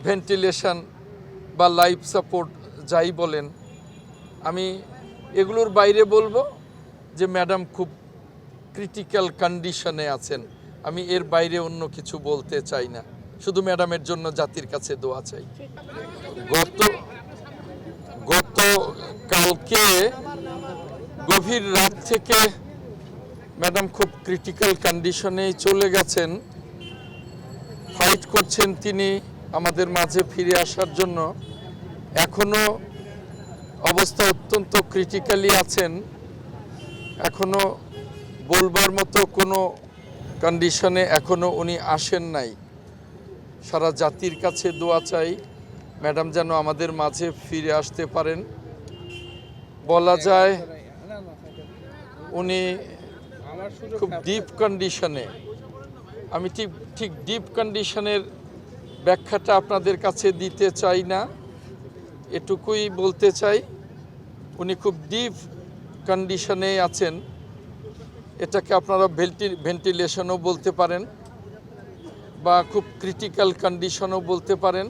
Ventilation বা life support যাই বলেন, আমি এগুলোর বাইরে বলবো যে ম্যাডাম খুব ক্রিটিক্যাল কন্ডিশনে আছেন। আমি এর বাইরে অন্য কিছু বলতে চাই না, শুধু ম্যাডামের জন্য জাতির কাছে দোয়া চাই। গত কালকে গভীর রাত থেকে ম্যাডাম খুব ক্রিটিক্যাল কন্ডিশনেই চলে গেছেন। ফাইট করছেন তিনি আমাদের মাঝে ফিরে আসার জন্য। এখনো অবস্থা অত্যন্ত ক্রিটিক্যালি আছেন, এখনো বলবার মতো কোনো কন্ডিশনে এখনো উনি আসেন নাই। সারা জাতির কাছে দোয়া চাই ম্যাডাম যেন আমাদের মাঝে ফিরে আসতে পারেন। বলা যায় উনি খুব ডিপ কন্ডিশনে। আমি ঠিক ডিপ কন্ডিশনের ব্যাখ্যাটা আপনাদের কাছে দিতে চাই না, এটুকুই বলতে চাই উনি খুব ডিপ কন্ডিশনে আছেন। এটাকে আপনারা ভেন্টিলেশনও বলতে পারেন বা খুব ক্রিটিক্যাল কন্ডিশনও বলতে পারেন।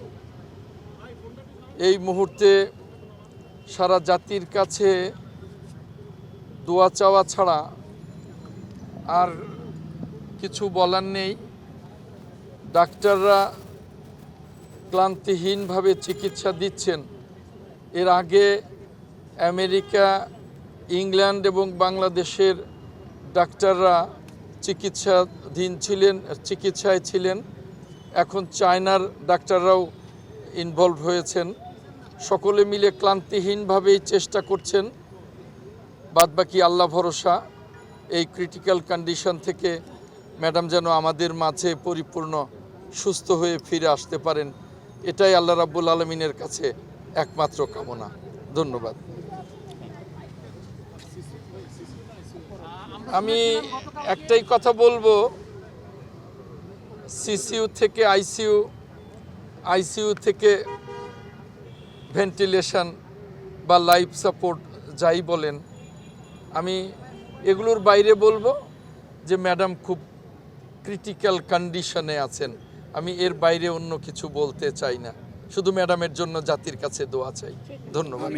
এই মুহূর্তে সারা জাতির কাছে দোয়া চাওয়া ছাড়া আর কিছু বলার নেই। ডাক্তাররা ক্লান্তিহীনভাবে চিকিৎসা দিচ্ছেন। এর আগে আমেরিকা, ইংল্যান্ড এবং বাংলাদেশের ডাক্তাররা চিকিৎসায় ছিলেন। এখন চায়নার ডাক্তাররাও ইনভলভ হয়েছেন। সকলে মিলে ক্লান্তিহীনভাবেই চেষ্টা করছেন। বাদবাকি আল্লাহ ভরসা। এই ক্রিটিক্যাল কন্ডিশন থেকে ম্যাডাম যেন আমাদের মাঝে পরিপূর্ণ সুস্থ হয়ে ফিরে আসতে পারেন, এটাই আল্লাহ রাব্বুল আলামিনের কাছে একমাত্র কামনা। ধন্যবাদ। আমি একটাই কথা বলবো, সিসিইউ থেকে আইসিইউ থেকে ভেন্টিলেশন বা লাইফ সাপোর্ট যাই বলেন, আমি এগুলোর বাইরে বলবো যে ম্যাডাম খুব ক্রিটিক্যাল কন্ডিশনে আছেন। আমি এর বাইরে অন্য কিছু বলতে চাই না, শুধু ম্যাডামের জন্য জাতির কাছে দোয়া চাই। ধন্যবাদ।